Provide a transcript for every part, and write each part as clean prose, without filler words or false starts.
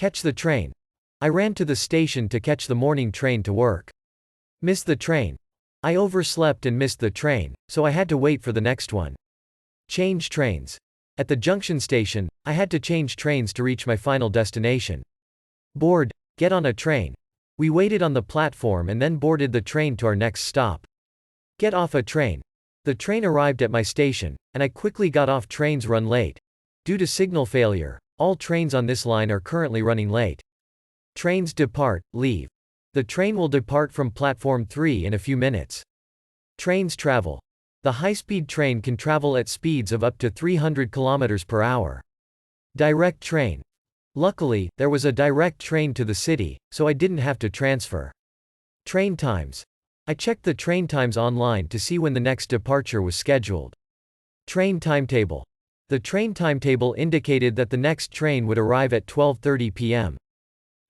Catch the train. I ran to the station to catch the morning train to work. Miss the train. I overslept and missed the train, so I had to wait for the next one. Change trains. At the junction station, I had to change trains to reach my final destination. Board. Get on a train. We waited on the platform and then boarded the train to our next stop. Get off a train. The train arrived at my station, and I quickly got off. Trains run late. Due to signal failure, all trains on this line are currently running late. Trains depart, leave. The train will depart from platform 3 in a few minutes. Trains travel. The high-speed train can travel at speeds of up to 300 km per hour. Direct train. Luckily, there was a direct train to the city, so I didn't have to transfer. Train times. I checked the train times online to see when the next departure was scheduled. Train timetable. The train timetable indicated that the next train would arrive at 12:30 p.m.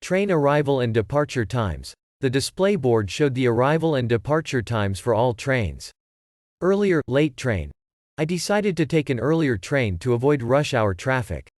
Train arrival and departure times. The display board showed the arrival and departure times for all trains. Earlier, late train. I decided to take an earlier train to avoid rush hour traffic.